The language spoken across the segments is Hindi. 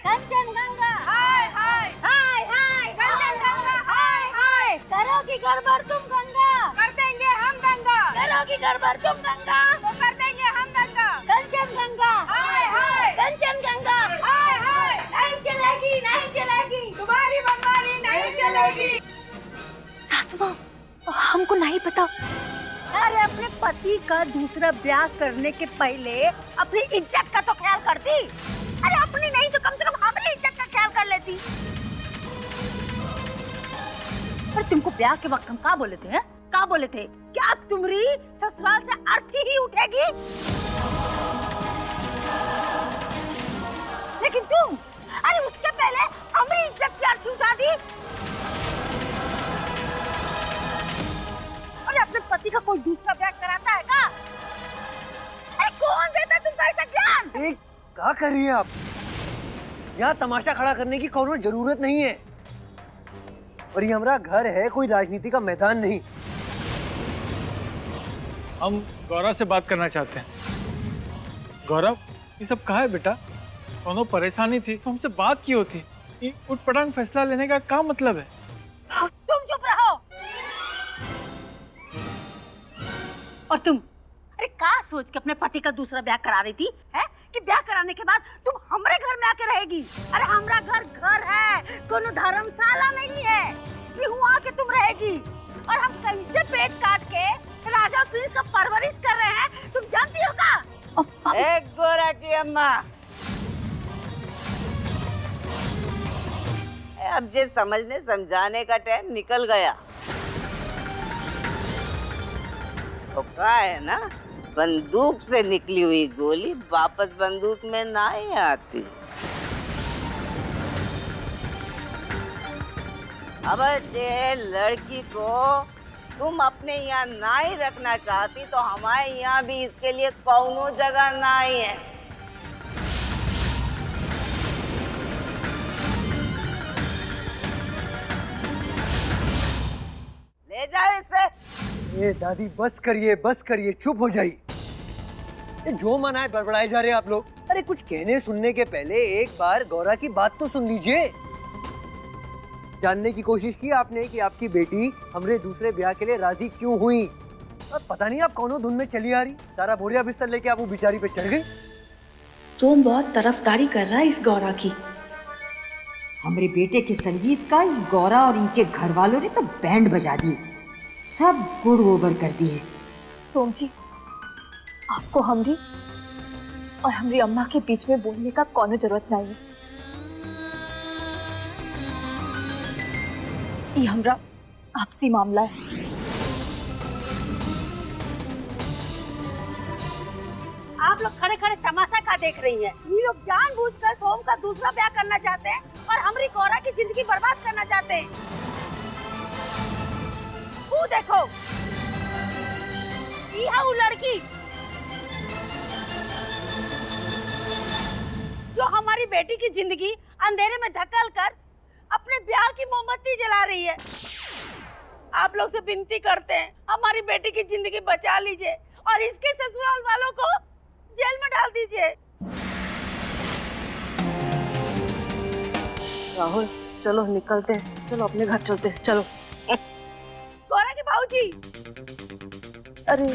कंचनगंगा हाय हाय हाय हाय कंचनगंगा हाय हाय। करोगी गड़बड़ तुम गंगा, कर देंगे हम गंगा। करोगी गड़बड़ तुम गंगा, तो कर देंगे हम गंगा। कंचनगंगा हाय हाय कंचनगंगा हाय हाय। नहीं चलेगी नहीं चलेगी, तुम्हारी बंगाली नहीं चलेगी। सासू माँ, हमको नहीं पता। अरे अपने पति का दूसरा ब्याह करने के पहले अपनी इज्जत का तो ख्याल करती। अरे अपनी नहीं तो कम से कम हमारी इज्जत का ख्याल कर लेती। पर तुमको ब्याह के वक्त हम क्या बोले थे? क्या बोले थे? क्या अब तुम्हारी ससुराल से अर्थी ही उठेगी? लेकिन तुम, अरे उसके पहले हमारी इज्जत की अर्थी उठा दी। अरे अपने पति का कोई दूसरा ब्याह कराता है क्या? अरे कौन देता है तुमको ऐसा ज्ञान? क्या कर रही हैं आप? यहाँ तमाशा खड़ा करने की कोनो जरूरत नहीं है। और ये हमारा घर है, कोई राजनीति का मैदान नहीं। हम गौरव से बात करना चाहते हैं। गौरव, ये सब कहा है बेटा? कोनो परेशानी थी तो हमसे बात की होती। ये उठपटांग फैसला लेने का क्या मतलब है? तुम चुप रहो। और तुम, अरे क्या सोच के अपने पति का दूसरा ब्याह करा रही थी? है कि ब्याह कराने के बाद तुम हमारे घर में आके रहेगी? अरे हमारा घर घर है, कोनो धर्मशाला नहीं है। ये हुआ कि तुम रहेगी। और हम कहीं से पेट काट के राजा और प्रिंस का परवरिश कर रहे हैं, तुम जानती हो क्या? एक गोरा की अम्मा, अब जे समझने समझाने का टाइम निकल गया। तो क्या है ना, बंदूक से निकली हुई गोली वापस बंदूक में ना ही आती। अब ये लड़की को तुम अपने यहाँ ना ही रखना चाहती तो हमारे यहाँ भी इसके लिए कौनो जगह ना ही है। ले जाओ इसे। ये दादी बस करिए, चुप हो जाइए। ये जो मना है बड़बड़ाए जा रहे हैं आप लोग। अरे कुछ कहने सुनने के पहले एक बार गौरा की बात तो सुन लीजिए। जानने की कोशिश की आपने कि आपकी बेटी हमरे दूसरे ब्याह के लिए राजी क्यों हुई? और पता नहीं आप कौनों धुन में चली आ रही, सारा बोरिया बिस्तर लेके आप वो बिचारी पे चढ़ गई। तुम बहुत तरफदारी कर रहा है इस गौरा की। हमारे बेटे के संगीत का ये गौरा और इनके घर वालों ने तो बैंड बजा दी, सब गुड़ गोबर कर दिए। सोम जी, आपको हमरी और हमरी अम्मा के बीच में बोलने का कोनो जरूरत नहीं है। ये हमरा आपसी मामला है। आप लोग खड़े खड़े तमाशा का देख रही हैं? ये लोग जानबूझकर सोम का दूसरा ब्याह करना चाहते हैं और हमारी गौरा की जिंदगी बर्बाद करना चाहते हैं। वो देखो, ये है वो लड़की जो हमारी बेटी की जिंदगी अंधेरे में धकेल कर अपने ब्याह की मोमबत्ती जला रही है। आप लोग से विनती करते हैं, हमारी बेटी की जिंदगी बचा लीजिए और इसके ससुराल वालों को जेल में डाल दीजिए। राहुल, चलो निकलते हैं, चलो अपने घर चलते हैं, चलो। गौरा के भाऊजी, अरे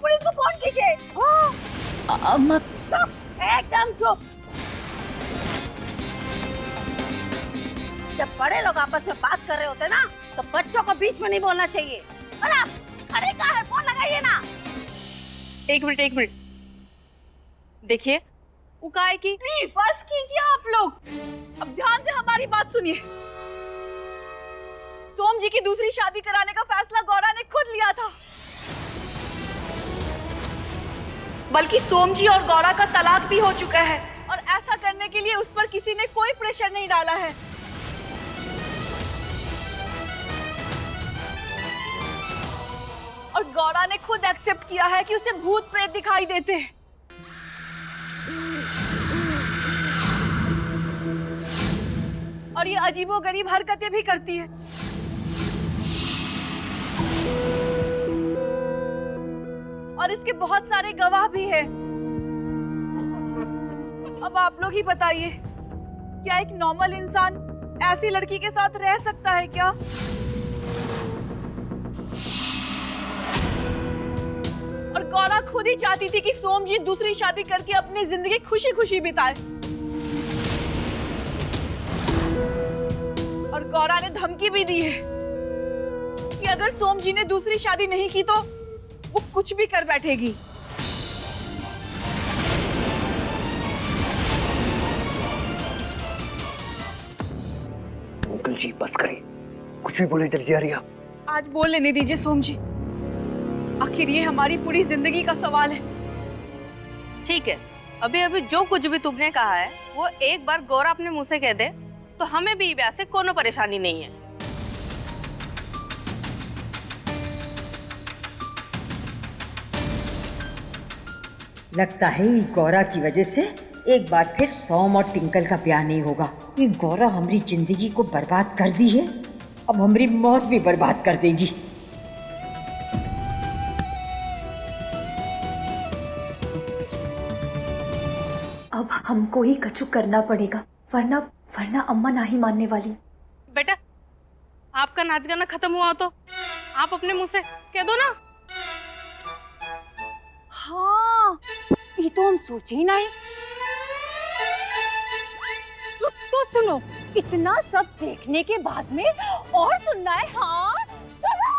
पुलिस को फोन कीजिए। अम्मा, एकदम चुप। जब बड़े लोग आपस में बात कर रहे होते ना, तो बच्चों को बीच में नहीं बोलना चाहिए। और आप खड़े कहाँ है? फोन लगाइए ना। एक मिनट देखिए, वो काय की प्लीज बस कीजिए आप लोग। अब ध्यान से हमारी बात सुनिए। सोम जी की दूसरी शादी कराने का फैसला गौरा ने खुद लिया था, बल्कि सोम जी और गौरा का तलाक भी हो चुका है और ऐसा करने के लिए उस पर किसी ने कोई प्रेशर नहीं डाला है। और गौरा ने खुद एक्सेप्ट किया है कि उसे भूत प्रेत दिखाई देते हैं। और ये अजीबोगरीब हरकतें भी करती है। और इसके बहुत सारे गवाह भी हैं। अब आप लोग ही बताइए, क्या एक नॉर्मल इंसान ऐसी लड़की के साथ रह सकता है क्या? और गौरा खुद ही चाहती थी कि सोमजीत दूसरी शादी करके अपनी जिंदगी खुशी खुशी बिताए। और गौरा ने धमकी भी दी है कि अगर सोमजी ने दूसरी शादी नहीं की तो वो कुछ भी कर बैठेगी। अंकल जी बस करिए, कुछ भी बोले जल्दी आ रही आप। आज बोल लेने दीजिए सोमजी, आखिर ये हमारी पूरी जिंदगी का सवाल है। ठीक है, अभी अभी जो कुछ भी तुमने कहा है वो एक बार गौरा अपने मुंह से कह दे तो हमें भी वैसे कोनो परेशानी नहीं है। लगता है ये गौरा की वजह से एक बार फिर सोम और टिंकल का ब्याह नहीं होगा। ये गौरा हमारी जिंदगी को बर्बाद कर दी है, अब हमारी मौत भी बर्बाद कर देगी। अब हमको ही कछु करना पड़ेगा, वरना अम्मा नहीं मानने वाली। बेटा, आपका नाच गाना खत्म हुआ तो आप अपने मुंह से कह दो ना। हाँ, ये तो हम सोचे ही नहीं। तो सुनो, इतना सब देखने के बाद में और सुनना है। हाँ, सुनो।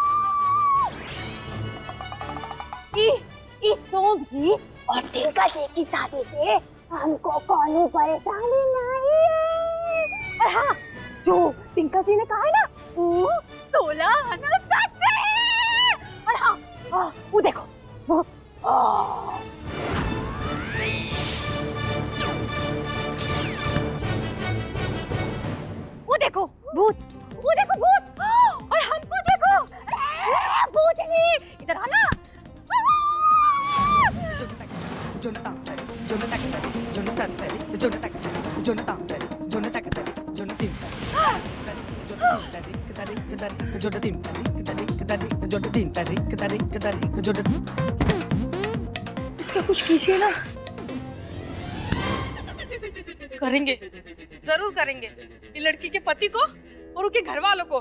सोम जी और टिंकल जी की शादी से हमको कोई परेशानी नहीं है। और हाँ, जो टिंकल जी ने कहा है ना, वो 16 आना सच है। और हाँ, वो देखो, वो देखो भूत, वो देखो भूत, और हमको देखो भूतनी, इधर आना। इसका कुछ कीजिए ना। करेंगे, जरूर करेंगे। ये लड़की के पति को और उनके घर वालों को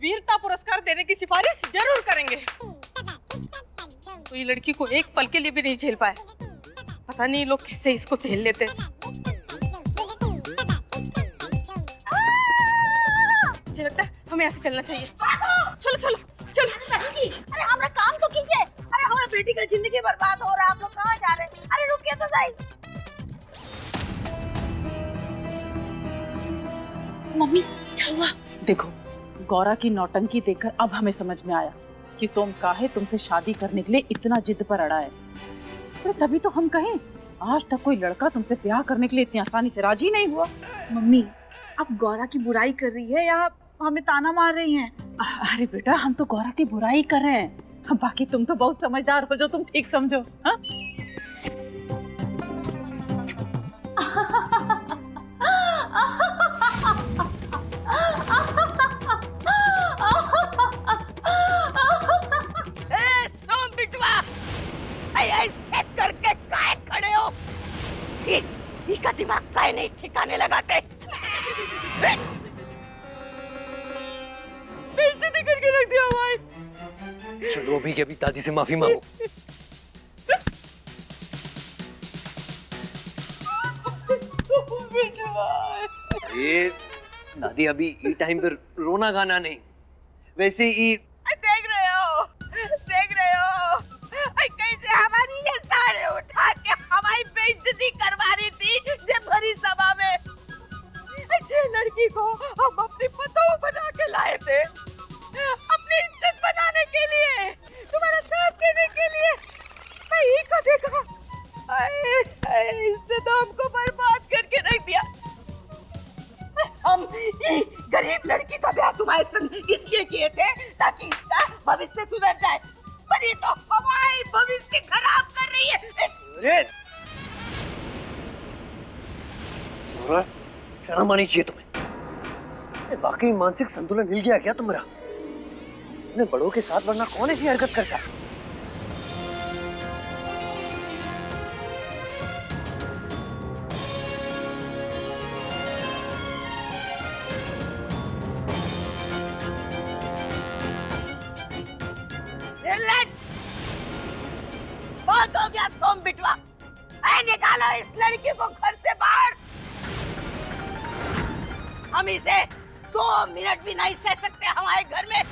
वीरता पुरस्कार देने की सिफारिश जरूर करेंगे। तो ये लड़की को एक पल के लिए भी नहीं झेल पाए। पता नहीं लोग कैसे इसको झेल लेते हैं। मुझे लगता है हमें ऐसे चलना चाहिए। चलो चलो चलो। अरे हमारा काम तो कीजिए। अरे हमारा बेटी का जिंदगी बर्बाद हो रहा है, आप लोग कहाँ जा रहे हैं? अरे रुकिए तो सही। मम्मी क्या हुआ? देखो, गौरा की नौटंकी देखकर अब हमें समझ में आया कि सोम काहे तुमसे शादी करने के लिए इतना जिद पर अड़ा है। अरे तभी तो हम कहें, आज तक कोई लड़का तुमसे ब्याह करने के लिए इतनी आसानी से राजी नहीं हुआ। मम्मी, आप गौरा की बुराई कर रही है या हमें ताना मार रही हैं? अरे बेटा, हम तो गौरा की बुराई कर रहे हैं, बाकी तुम तो बहुत समझदार हो, जो तुम ठीक समझो। हाँ? सोम बिटवा, ऐसे करके काहे खड़े हो? इसका दिमाग काहे नहीं ठिकाने लगाते? बेइज्जती करके रख दिया भाई। चलो अभी के अभी दादी से माफी मांगो। ये दादी, अभी ये टाइम पर रोना गाना नहीं, वैसे ही देख रहे हो कैसे हमारी ये साड़े उठा के हमारी बेइज्जती करवा रही थी जे भरी सभा में। ऐसे लड़की को हम अपनी पतोह बना के लाए थे, अपनी इज्जत बनाने के लिए, तुम्हारा साथ देने के लिए। मैं ही को देखा, इसने तो हमको बर्बाद करके रख दिया। हम गरीब लड़की का ब्याह तुम्हारे संग इसलिए किए थे ताकि इसका भविष्य सुधर जाए, पर ये तो हमारे भविष्य खराब कर रही है। अरे शर्म आनी चाहिए तुम्हें। वाकई मानसिक संतुलन हिल गया क्या तुम्हारा? अपने बड़ों के साथ वरना कौन ऐसी हरकत करता है? विलेन! बहुत हो गया सोम बिटवा। निकालो इस लड़की को घर से बाहर। हम इसे 2 मिनट भी नहीं सह सकते हमारे घर में।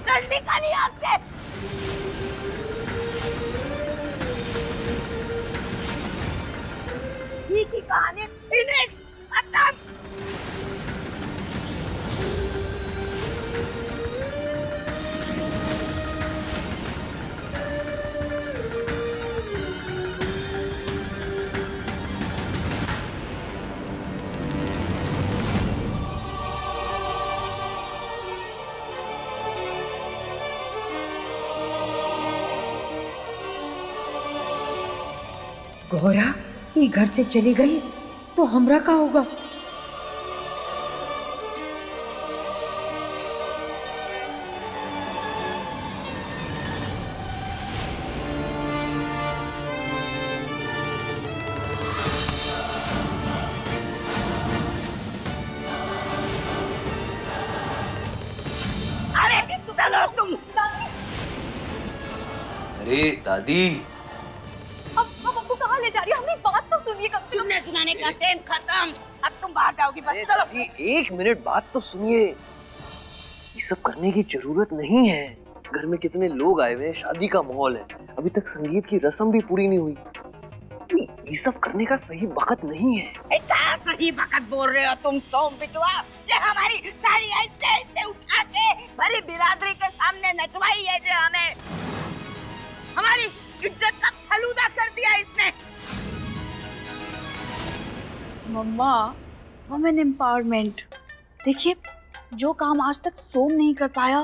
जल्दी निकालिए यहाँ से। की कहानी फिनिश, खत्म। गौरा ये घर से चली गई तो हमरा का होगा? अरे चलो तुम। अरे दादी, अब हमको कहाँ ले जा रही है? हमें बात तो सुनिए कम से कम। सुनने सुनाने का टाइम खत्म। अब तुम बाहर जाओगी बस। अरे चलो। दादी, 1 मिनट बात तो सुनिए। ये सब करने की जरूरत नहीं है। घर में कितने लोग आए हुए हैं, शादी का माहौल है, अभी तक संगीत की रस्म भी पूरी नहीं हुई। ये सब करने का सही वक्त नहीं है। क्या सही वक्त बोल रहे हो तुम सोम बिटवा? ये हमारी सारी ऐसे ऐसे उठा के भरी बिरादरी के सामने नचवाई है जो हमें। हमारी इज्जत का फलूदा कर दिया इसने। मम्मा, वुमेन एम्पावरमेंट। देखिए, जो काम आज तक सोम नहीं कर पाया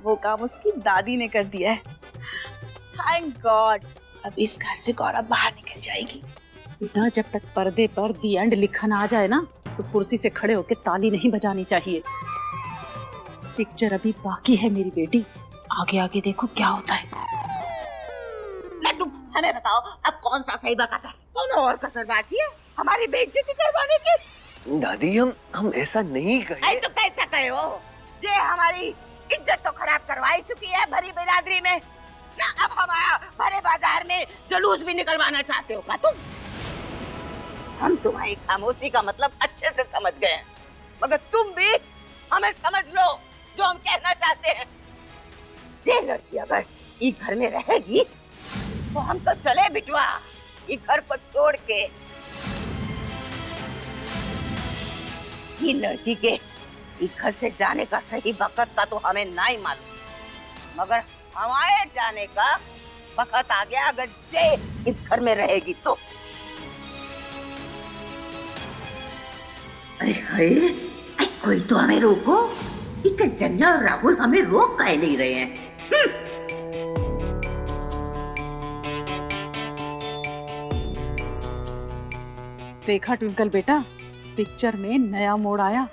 वो काम उसकी दादी ने कर दिया है। थैंक गॉड, अब इस घर से गौरव बाहर निकल जाएगी। बेटा, जब तक पर्दे पर दी एंड लिखा ना आ जाए ना, तो कुर्सी से खड़े होकर ताली नहीं बजानी चाहिए। पिक्चर अभी बाकी है मेरी बेटी, आगे आगे देखो क्या होता है। मैं तुम हमें बताओ, अब कौन सा सही वक्त है? कौन और कसर बाकी है हमारी बेइज्जती करवाने की? दादी, हम ऐसा नहीं कहे। तो कैसा कहे हो? ये हमारी इज्जत तो खराब करवाई चुकी है भरी बिरादरी में ना। अब हमारा भरे बाजार में जुलूस भी निकलवाना चाहते हो क्या तुम? हम तुम्हारी खामोशी का मतलब अच्छे से समझ गए हैं, मगर तुम भी हमें समझ लो जो हम कहना चाहते हैं। ये लड़की अगर इस घर में रहेगी तो हम तो चले बिटवा इस घर को छोड़ के। ये लड़की के इस घर से जाने का सही वक्त का तो हमें नहीं मालूम, मगर हमारे जाने का वक्त आ गया अगर ये इस घर में रहेगी तो। अरे हाय, कोई तो हमें रोको। इक जन्ना और राहुल हमें रोक काहे नहीं रहे हैं? देखा ट्विंकल बेटा, पिक्चर में नया मोड़ आया।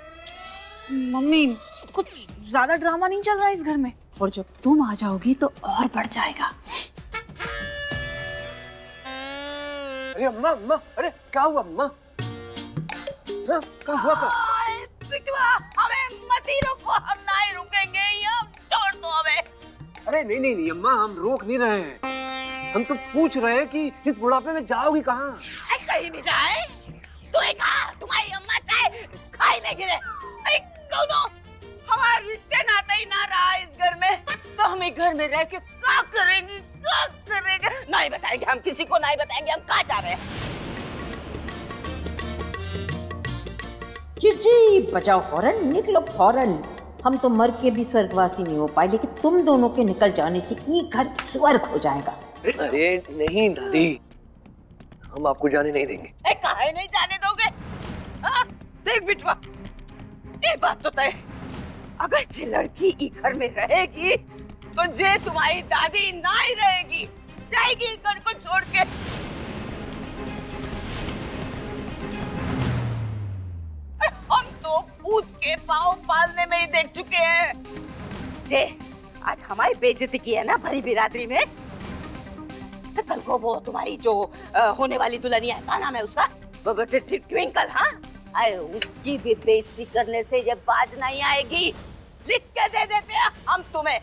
मम्मी, कुछ ज्यादा ड्रामा नहीं चल रहा है इस घर में। और जब तुम आ जाओगी तो और बढ़ जाएगा। अरे अम्मा, अम्मा, अरे क्या हुआ अम्मा? हाँ, क्या हुआ? बिटवा, हमें मत ही रोको, हम नहीं रुकेंगे, अब छोड़ दो हमें। अरे नहीं नहीं नहीं अम्मा, हम रोक नहीं रहे हैं। हम तो पूछ रहे हैं कि इस बुढ़ापे में जाओगी कहाँ? कहीं भी जाए तो तुम्हारी अम्मा चाहे खाई में गिरे। दोनों हमारे रिश्ते नाते ही ना रहा इस घर में, तो हम इस घर में रह के क्या करेंगे? क्या करेंगे? नहीं बताएंगे, हम किसी को नहीं बताएंगे हम कहाँ जा रहे हैं। जी बजाओ फौरन, निकलो फौरन। हम तो मर के भी स्वर्गवासी नहीं हो पाए, लेकिन तुम दोनों के निकल जाने से ये घर स्वर्ग हो जाएगा। अरे नहीं दादी, हम आपको जाने नहीं देंगे। काहे नहीं जाने दोगे? हाँ? देख बिटवा, ये बात तो तय, अगर ये लड़की इस घर में रहेगी तो ये तुम्हारी दादी नहीं रहेगी, जाएगी इस घर को छोड़ के। हम तो पूछ के पाँव पालने में ही देख चुके हैं। जे आज हमारी बेइज्जती की है ना भरी बिरादरी में, तो कल को वो तुम्हारी जो होने वाली दुल्हनिया है, क्या नाम है उसका? ट्विंकल। हाँ, अरे उसकी भी बेइज्जती करने से ये बाज नहीं आएगी। लिख के दे देते हैं हम तुम्हें।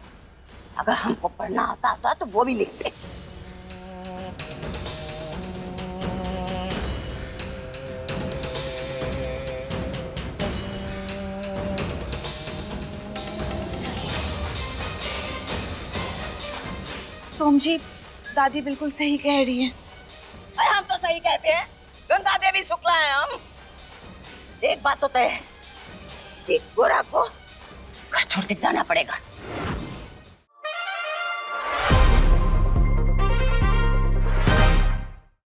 अगर हमको पढ़ना आता था तो वो भी लिखते। सोम जी, दादी बिल्कुल सही कह रही है। अरे हम तो सही कहते हैं, गंगा देवी शुक्ला है हम। एक बात तो तय है, जे गोरा को घर छोड़ के जाना पड़ेगा।